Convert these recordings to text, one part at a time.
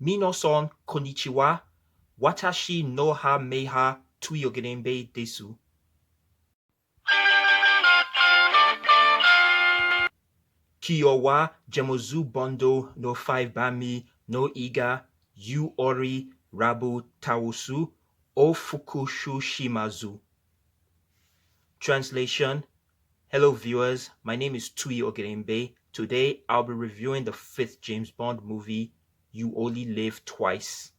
Minasan konnichiwa. Watashi no ha meiha tuyogerenbe desu. Kiowa Jemozu Bondo no 5 Bami no Iga Yu Ori Rabu Taosu O Fukushu Shimazu. Translation. Hello viewers, my name is Tui Ogerembe. Today I'll be reviewing the fifth James Bond movie, You Only Live Twice.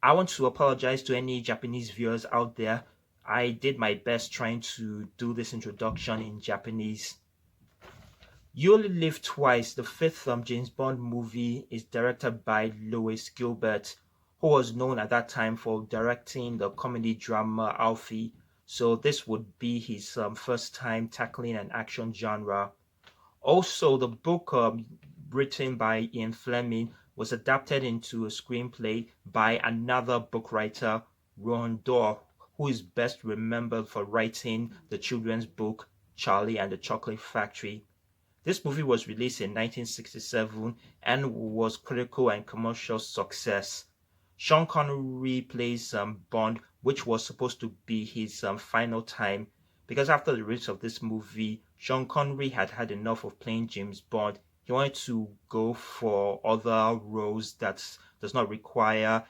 I want to apologize to any Japanese viewers out there. I did my best trying to do this introduction in Japanese. You Only Live Twice, the fifth James Bond movie, is directed by Lewis Gilbert, who was known at that time for directing the comedy drama Alfie. So this would be his first time tackling an action genre. Also, the book written by Ian Fleming was adapted into a screenplay by another book writer, Roald Dahl, who is best remembered for writing the children's book Charlie and the Chocolate Factory. This movie was released in 1967 and was critical and commercial success. Sean Connery plays Bond, which was supposed to be his final time, because after the release of this movie, Sean Connery had had enough of playing James Bond. He wanted to go for other roles that does not require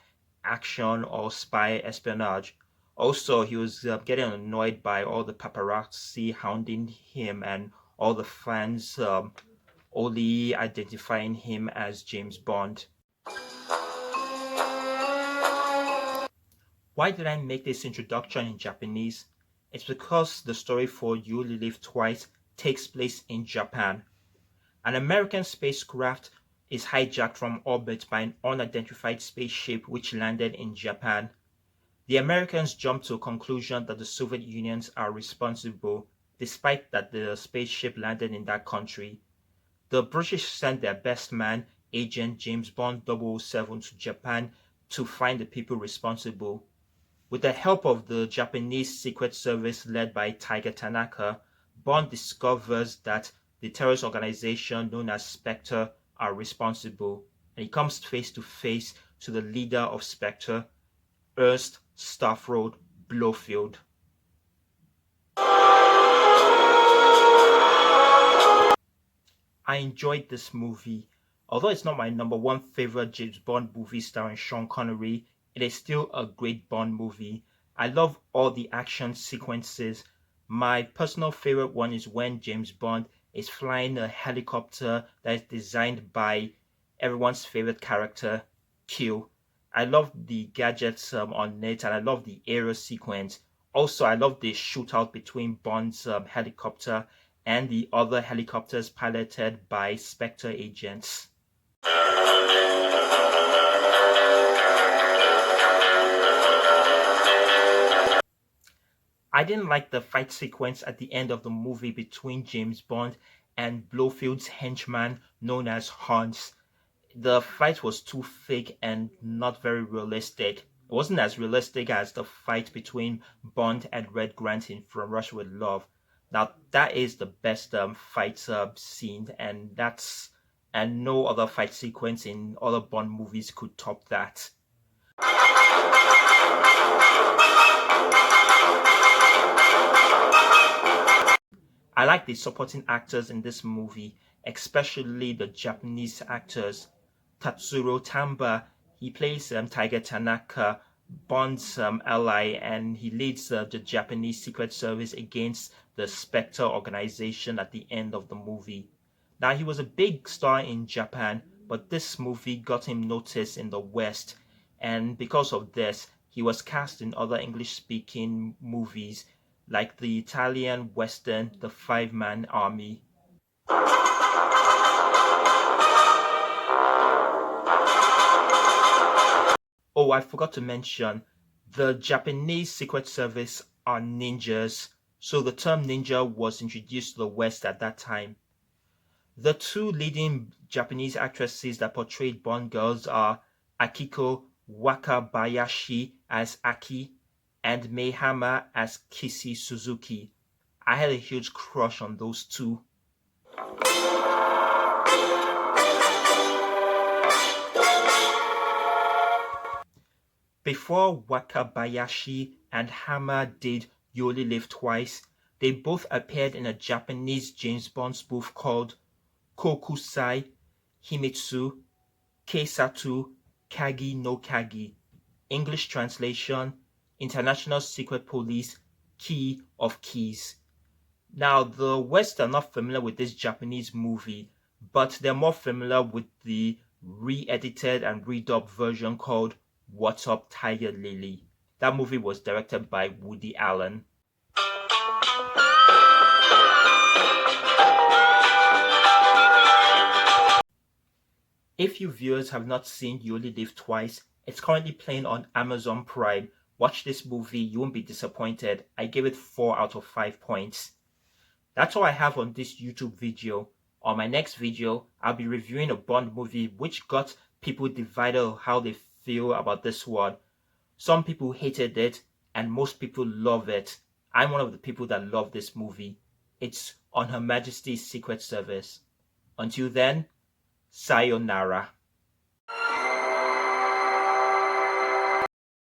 action or spy espionage. Also, he was getting annoyed by all the paparazzi hounding him and all the fans only identifying him as James Bond. Why did I make this introduction in Japanese? It's because the story for You Only Live Twice takes place in Japan. An American spacecraft is hijacked from orbit by an unidentified spaceship which landed in Japan. The Americans jump to a conclusion that the Soviet Unions are responsible, despite that the spaceship landed in that country. The British sent their best man, Agent James Bond 007, to Japan to find the people responsible. With the help of the Japanese Secret Service led by Tiger Tanaka, Bond discovers that the terrorist organization known as Spectre are responsible, and he comes face to face to the leader of Spectre, Ernst Stavro Blofeld. I enjoyed this movie. Although it's not my number one favorite James Bond movie starring Sean Connery, it is still a great Bond movie. I love all the action sequences. My personal favorite one is when James Bond is flying a helicopter that is designed by everyone's favorite character, Q. I love the gadgets on it, and I love the aerial sequence. Also, I love the shootout between Bond's helicopter and the other helicopters piloted by Spectre agents. I didn't like the fight sequence at the end of the movie between James Bond and Blofeld's henchman known as Hans. The fight was too fake and not very realistic. It wasn't as realistic as the fight between Bond and Red Grant in From Russia with Love. Now that is the best fight scene, and no other fight sequence in other Bond movies could top that. I like the supporting actors in this movie, especially the Japanese actors. Tatsuro Tamba, he plays Tiger Tanaka, Bond's ally, and he leads the Japanese Secret Service against the Spectre organization at the end of the movie. Now, he was a big star in Japan, but this movie got him noticed in the West, and because of this, he was cast in other English-speaking movies like the Italian Western The Five-Man Army. Oh, I forgot to mention, the Japanese Secret Service are ninjas, so the term ninja was introduced to the West at that time. The two leading Japanese actresses that portrayed Bond girls are Akiko Wakabayashi as Aki and Meihama as Kissy Suzuki. I had a huge crush on those two. Before Wakabayashi and Hama did You Only Live Twice, they both appeared in a Japanese James Bond spoof called Kokusai Himitsu Keisatsu Kagi no Kagi. English translation: International Secret Police Key of Keys. Now, the West are not familiar with this Japanese movie, but they're more familiar with the re-edited and redubbed version called What's Up, Tiger Lily. That movie was directed by Woody Allen. If you viewers have not seen You Only Live Twice, it's currently playing on Amazon Prime. Watch this movie, you won't be disappointed. I give it 4 out of 5 points. That's all I have on this YouTube video. On my next video, I'll be reviewing a Bond movie which got people divided on how they feel about this one. Some people hated it, and most people love it. I'm one of the people that love this movie. It's On Her Majesty's Secret Service. Until then, sayonara.